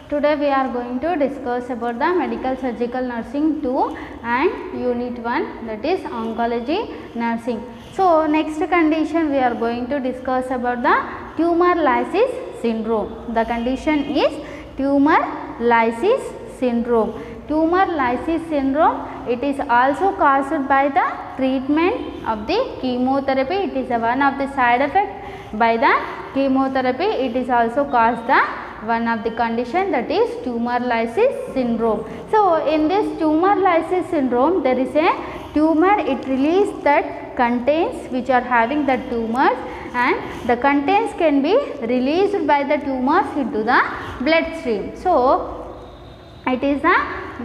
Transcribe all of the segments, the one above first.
Today we are going to discuss about the medical surgical nursing 2 and unit 1, that is oncology nursing. So next condition we are going to discuss about the tumor lysis syndrome. The condition is tumor lysis syndrome. Tumor lysis syndrome, it is also caused by the treatment of the chemotherapy. It is one of the side effect by the chemotherapy. It is also caused the one of the condition, that is tumor lysis syndrome. So in this tumor lysis syndrome, there is a tumor, it releases that contents which are having the tumors, and the contents can be released by the tumors into the bloodstream. So it is a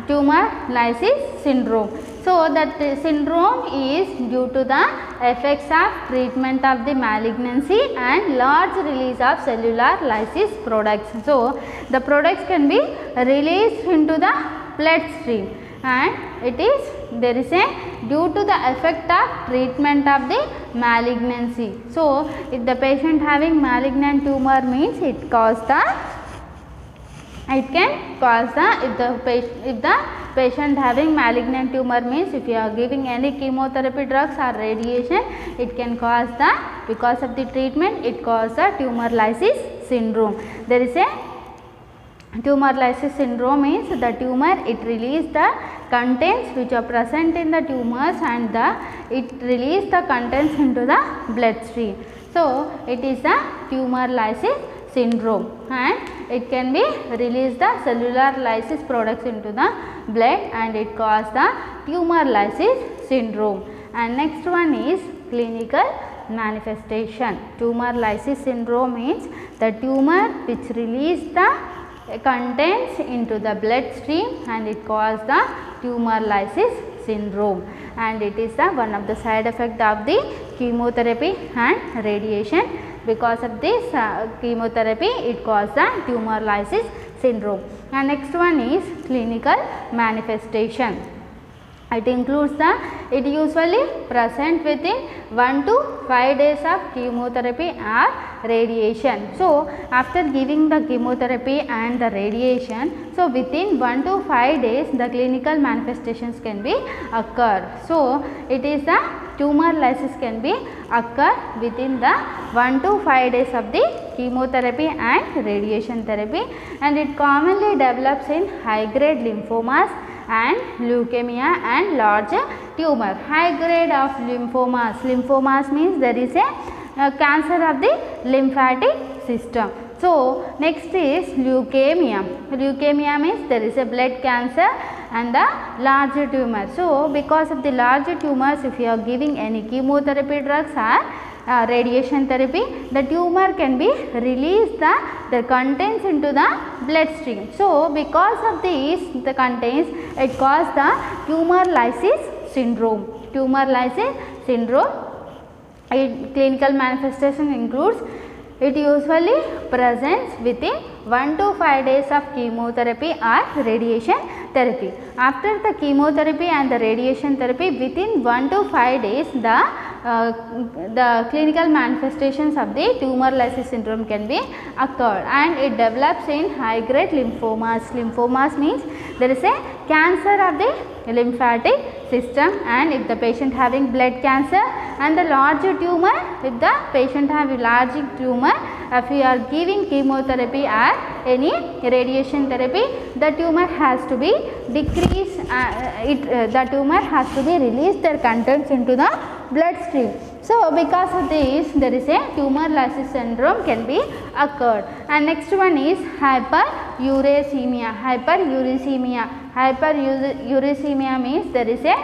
tumor lysis syndrome. So that syndrome is due to the effects of treatment of the malignancy and large release of cellular lysis products. So the products can be released into the bloodstream, and there is a due to the effect of treatment of the malignancy. So if the patient having malignant tumor means it can cause the if the patient having malignant tumor means if you are giving any chemotherapy drugs or radiation, it can cause the, because of the treatment, it causes a tumor lysis syndrome. There is a tumor lysis syndrome means the tumor, it releases the contents which are present in the tumors, and it releases the contents into the bloodstream. So it is a tumor lysis syndrome, and it can be release the cellular lysis products into the blood, and it causes the tumor lysis syndrome. And next one is clinical manifestation. Tumor lysis syndrome means the tumor which release the contents into the bloodstream, and it causes the tumor lysis syndrome, and it is one of the side effect of the chemotherapy and radiation. Because of this chemotherapy, it causes the tumor lysis syndrome. And next one is clinical manifestation. It includes it usually present within 1 to 5 days of chemotherapy or radiation. So after giving the chemotherapy and the radiation, so within 1 to 5 days the clinical manifestations can be occur. So it is the tumor lysis can be occur within the 1 to 5 days of the chemotherapy and radiation therapy, and it commonly develops in high grade lymphomas and leukemia and large tumor. High grade of lymphomas. Lymphomas means there is a cancer of the lymphatic system. So next is leukemia. Leukemia means there is a blood cancer and the large tumor. So because of the large tumors, if you are giving any chemotherapy drugs or radiation therapy, the tumor can be release the contents into the bloodstream. So because of these the contents, it causes the tumor lysis syndrome. Tumor lysis syndrome. Clinical manifestation includes, it usually presents within 1 to 5 days of chemotherapy or radiation therapy. After the chemotherapy and the radiation therapy, within 1 to 5 days the clinical manifestations of the tumor lysis syndrome can be occurred, and it develops in high grade lymphomas. Lymphomas means there is a cancer of the lymphatic system, and if the patient having blood cancer and the large tumor, if the patient have a large tumor, if you are giving chemotherapy or any radiation therapy, the tumor has to be decreased, the tumor has to be released their contents into the bloodstream. So because of this, there is a tumor lysis syndrome can be occurred. And next one is hyperuricemia. Hyperuricemia means there is a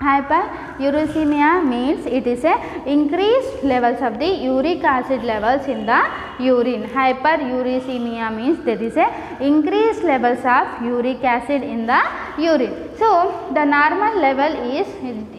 hyperuricemia means it is a increased levels of the uric acid levels in the urine. Hyperuricemia means there is a increased levels of uric acid in the urine. So the normal level is,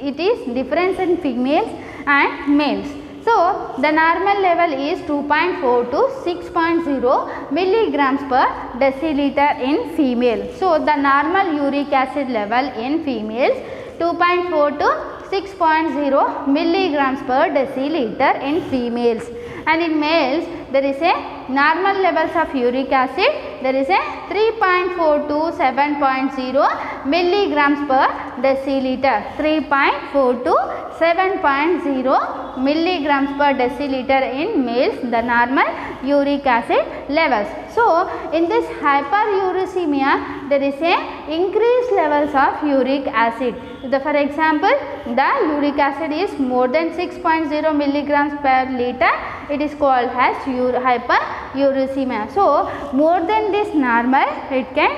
it is difference in females and males. So the normal level is 2.4 to 6.0 milligrams per deciliter in female. So the normal uric acid level in females 2.4 to 6.0 milligrams per deciliter in females, and in males there is a normal levels of uric acid there is a 3.4 to 7.0 milligrams per deciliter. 3.4 to 7.0 milligrams per deciliter in males, the normal uric acid levels. So in this hyperuricemia, there is a increased levels of uric acid. For example, the uric acid is more than 6.0 milligrams per liter, it is called as hyperuricemia. So more than this normal, it can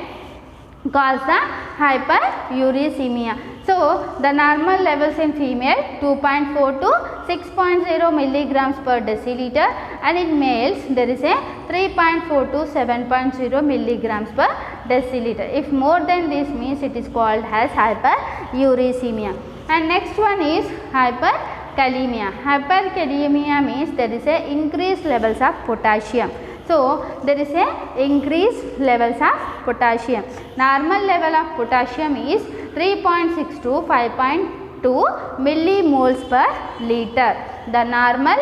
cause the hyperuricemia. So the normal levels in female 2.4 to 6.0 milligrams per deciliter, and in males there is a 3.4 to 7.0 milligrams per deciliter. If more than this means it is called as hyperuricemia. And next one is hyperkalemia. Hyperkalemia means there is a increased levels of potassium. So there is a increased levels of potassium. Normal level of potassium is 3.6 to 5.2 millimoles per liter. The normal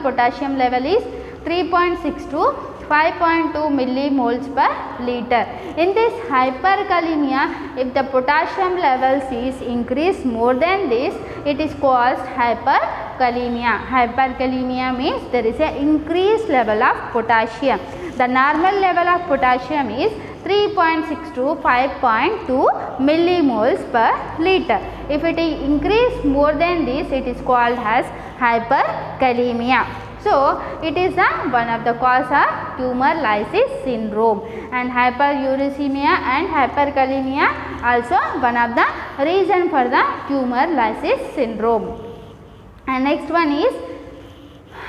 potassium level is 3.6 to 5.2 millimoles per liter. In this hyperkalemia, if the potassium levels is increased more than this, it is called hyperkalemia. Hyperkalemia means there is a increased level of potassium. The normal level of potassium is 3.6 to 5.2 millimoles per liter. If it is increased more than this, it is called as hyperkalemia. So it is one of the cause of tumor lysis syndrome, and hyperuricemia and hyperkalemia also one of the reason for the tumor lysis syndrome. And next one is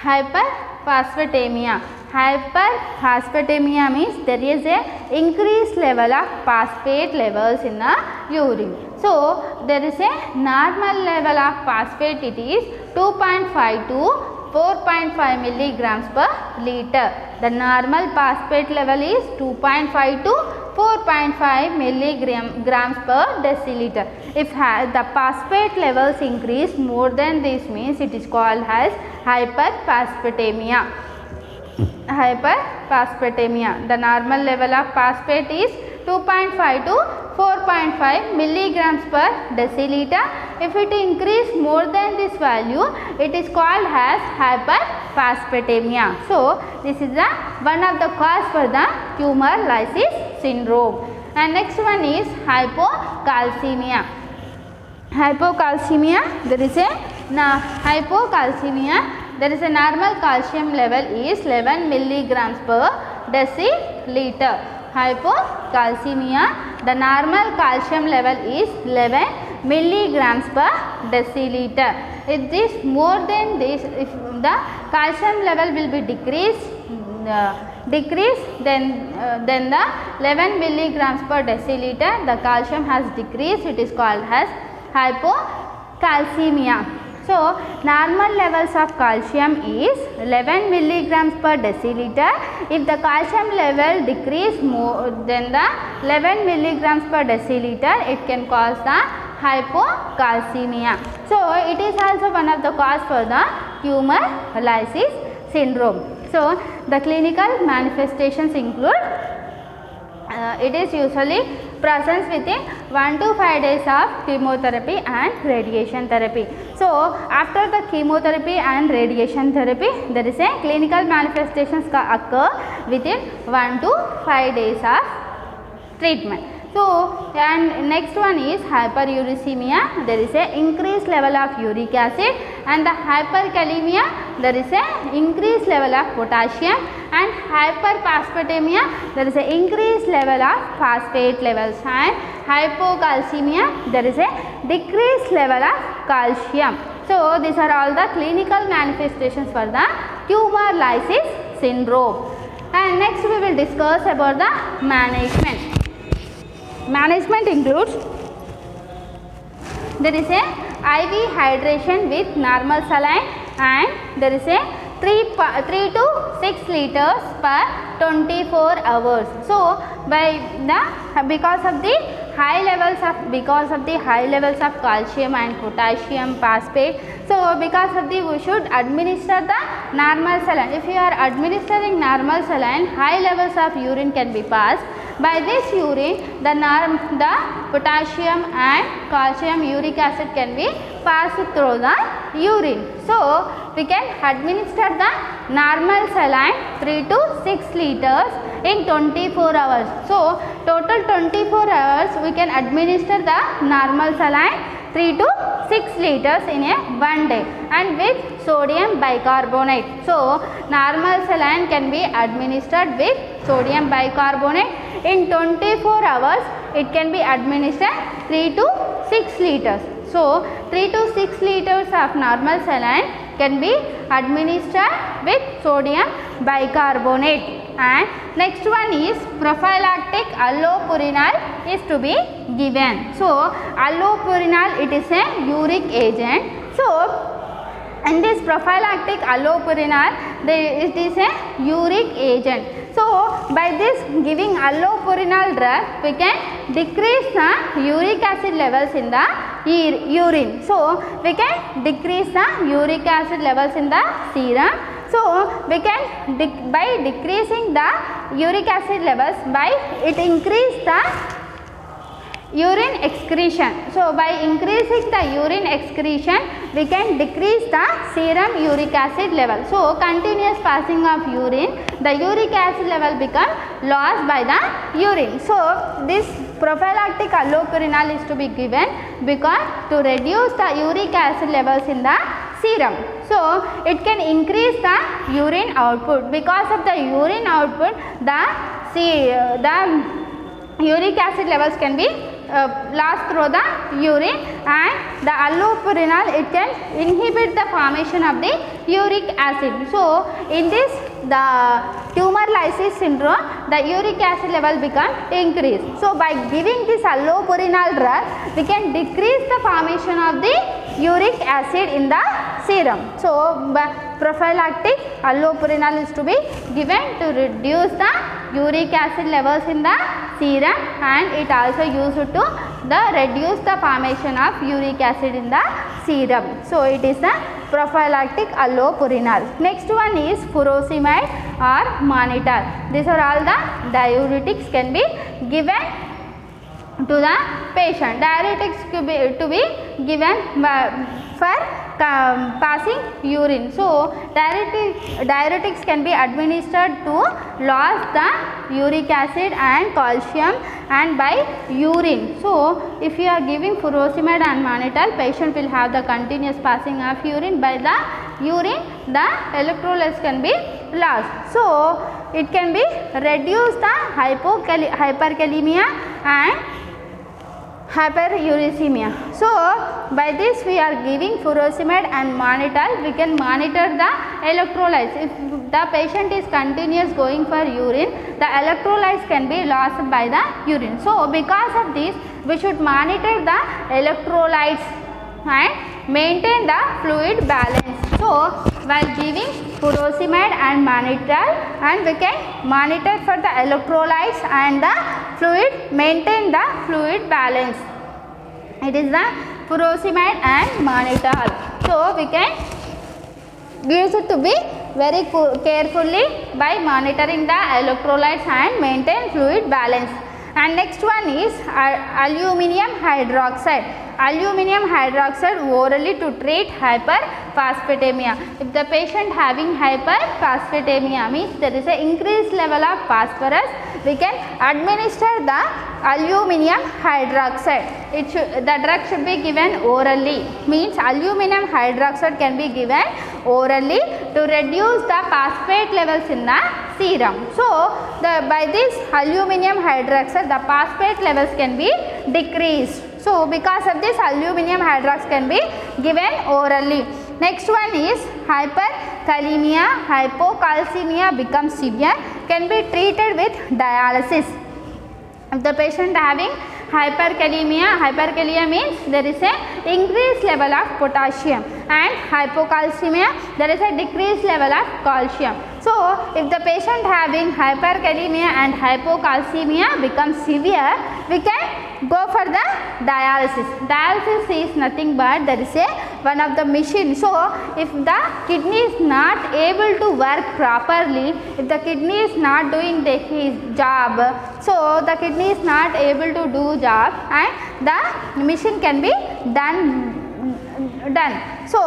hyperphosphatemia. Hyperphosphatemia means there is a increased level of phosphate levels in the urine. So there is a normal level of phosphate, it is 2.5 to 4.5 milligrams per liter. The normal phosphate level is 2.5 to 4.5 milligrams per deciliter. If the phosphate levels increase more than this means it is called as hyperphosphatemia. Hyperphosphatemia. The normal level of phosphate is 2.5 to 4.5 milligrams per deciliter. If it increase more than this value, it is called as hyperphosphatemia. So this is one of the cause for the tumor lysis syndrome. And next one is hypocalcemia. Hypocalcemia, there is a hypocalcemia. There is a normal calcium level is 11 milligrams per deciliter. Hypocalcemia, the normal calcium level is 11 milligrams per deciliter. If this more than this, if the calcium level will be decreased, then the 11 milligrams per deciliter, the calcium has decreased, it is called as hypocalcemia. So normal levels of calcium is 11 milligrams per deciliter. If the calcium level decrease more than the 11 milligrams per deciliter, it can cause the hypocalcemia. So it is also one of the cause for the tumor lysis syndrome. So the clinical manifestations include it is usually presents within 1 to 5 days of chemotherapy and radiation therapy. So after the chemotherapy and radiation therapy, there is a clinical manifestations occur within 1 to 5 days of treatment. So and next one is hyperuricemia. There is a increased level of uric acid, and the hyperkalemia, there is a increased level of potassium, and hyperphosphatemia, there is a increased level of phosphate levels, and hypocalcemia, there is a decreased level of calcium. So these are all the clinical manifestations for the tumor lysis syndrome. And next we will discuss about the management. Management includes, there is a IV hydration with normal saline, and there is a 3 to 6 liters per 24 hours. So because of the because of the high levels of calcium and potassium phosphate. So because of the we should administer the normal saline. If you are administering normal saline, high levels of urine can be passed. By this urine, the potassium and calcium uric acid can be passed through the urine. So we can administer the normal saline 3 to 6 liters in 24 hours. So total 24 hours we can administer the normal saline 3 to 6 liters in a one day, and with sodium bicarbonate. So normal saline can be administered with sodium bicarbonate. In 24 hours it can be administered 3 to 6 liters. So 3 to 6 liters of normal saline can be administered with sodium bicarbonate. And next one is prophylactic allopurinol is to be given. So allopurinol, it is a uric agent. So in this prophylactic allopurinol, it is a uric agent. So by this giving allopurinol drug, we can decrease the uric acid levels in the urine. So we can decrease the uric acid levels in the serum. So we can by decreasing the uric acid levels, by it increase the urine excretion. So by increasing the urine excretion, we can decrease the serum uric acid level. So continuous passing of urine, the uric acid level become lost by the urine. So this prophylactic allopurinol is to be given because to reduce the uric acid levels in the serum. So it can increase the urine output. Because of the urine output, the uric acid levels can be lost through the urine, and the allopurinol, it can inhibit the formation of the uric acid. So in this, the tumor lysis syndrome, the uric acid level become increased. So by giving this allopurinol drug, we can decrease the formation of the uric acid in the serum. So prophylactic allopurinol is to be given to reduce the uric acid levels in the serum, and it also used to reduce the formation of uric acid in the serum. So it is the prophylactic allopurinol. Next one is furosemide or mannitol. These are all the diuretics can be given to the patient. Diuretics to be given for passing urine. So diuretics can be administered to lose the uric acid and calcium and by urine. So if you are giving furosemide and mannitol, patient will have the continuous passing of urine. By the urine, the electrolytes can be lost. So it can be reduce the hyperkalemia and hyperuricemia. So by this we are giving furosemide and mannitol, we can monitor the electrolytes. If the patient is continuous going for urine, the electrolytes can be lost by the urine. So because of this, we should monitor the electrolytes and maintain the fluid balance. So while giving furosemide and mannitol, and we can monitor for the electrolytes and the fluid, maintain the fluid balance. It is the furosemide and mannitol. So we can use it to be very carefully by monitoring the electrolytes and maintain fluid balance. And next one is aluminium hydroxide. Aluminium hydroxide orally to treat hyperphosphatemia. If the patient having hyperphosphatemia means there is an increased level of phosphorus, we can administer the aluminium hydroxide. The drug should be given orally. Means aluminium hydroxide can be given orally to reduce the phosphate levels in the serum. So by this aluminium hydroxide, the phosphate levels can be decreased. So because of this, aluminium hydroxide can be given orally. Next one is hyperkalemia, hypocalcemia becomes severe, can be treated with dialysis. If the patient having hyperkalemia means there is a increased level of potassium, and hypocalcemia, there is a decreased level of calcium. So if the patient having hyperkalemia and hypocalcemia becomes severe, we can go for the dialysis. Dialysis is nothing but there is a one of the machine. So if the kidney is not able to work properly, if the kidney is not doing his job, so the kidney is not able to do job and the machine can be done. So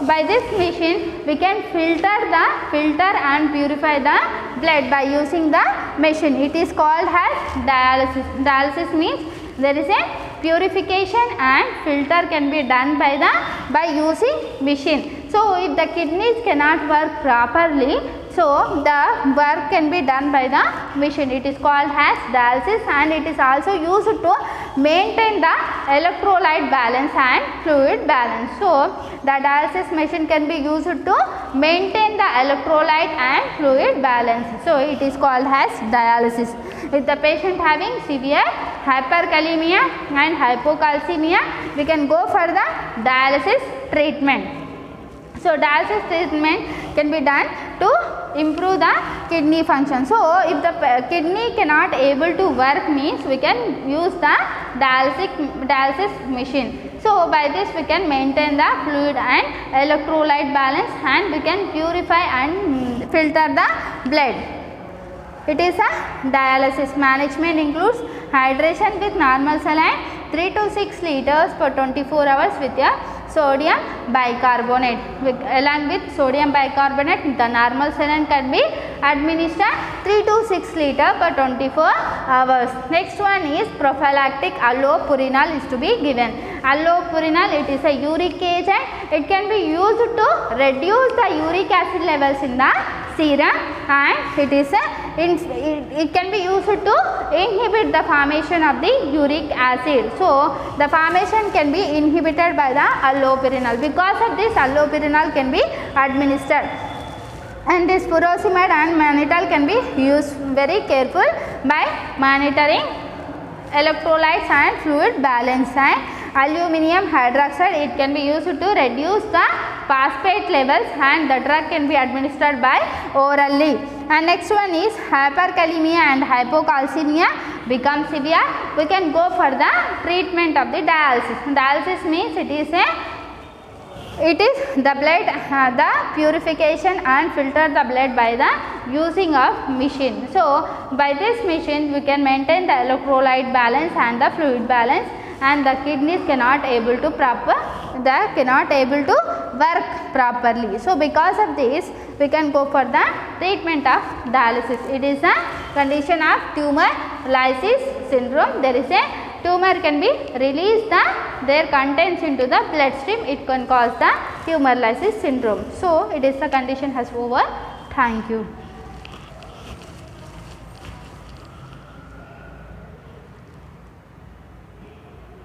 by this machine we can filter and purify the blood by using the machine. It is called as dialysis. Dialysis means there is a purification and filter can be done by using machine. So if the kidneys cannot work properly, so the work can be done by the machine. It is called as dialysis and it is also used to maintain the electrolyte balance and fluid balance. So the dialysis machine can be used to maintain the electrolyte and fluid balance. So it is called as dialysis. If the patient having severe hyperkalemia and hypocalcemia, we can go for the dialysis treatment. So dialysis treatment can be done to improve the kidney function. So if the kidney cannot able to work means we can use the dialysis machine. So by this we can maintain the fluid and electrolyte balance and we can purify and filter the blood. It is a dialysis. Management includes hydration with normal saline 3 to 6 liters per 24 hours with a sodium bicarbonate. Along with sodium bicarbonate, the normal saline can be administered 3 to 6 liters per 24 hours. Next one is prophylactic allopurinol is to be given. Allopurinol, it is a uric agent. It can be used to reduce the uric acid levels in the serum and it can be used to inhibit the formation of the uric acid. So the formation can be inhibited by the allopurinol. Because of this, allopurinol can be administered. And this furosemide and mannitol can be used very careful by monitoring electrolytes and fluid balance. And aluminum hydroxide, it can be used to reduce the phosphate levels and the drug can be administered by orally. And next one is hyperkalemia and hypocalcemia become severe. We can go for the treatment of the dialysis. Dialysis means it is the blood, the purification and filter the blood by the using of machine. So by this machine we can maintain the electrolyte balance and the fluid balance and the kidneys cannot able to work properly. So because of this we can go for the treatment of dialysis. It is a condition of tumor lysis syndrome. There is a tumor can be release their contents into the bloodstream. It can cause the tumor lysis syndrome. So it is the condition has over. Thank you.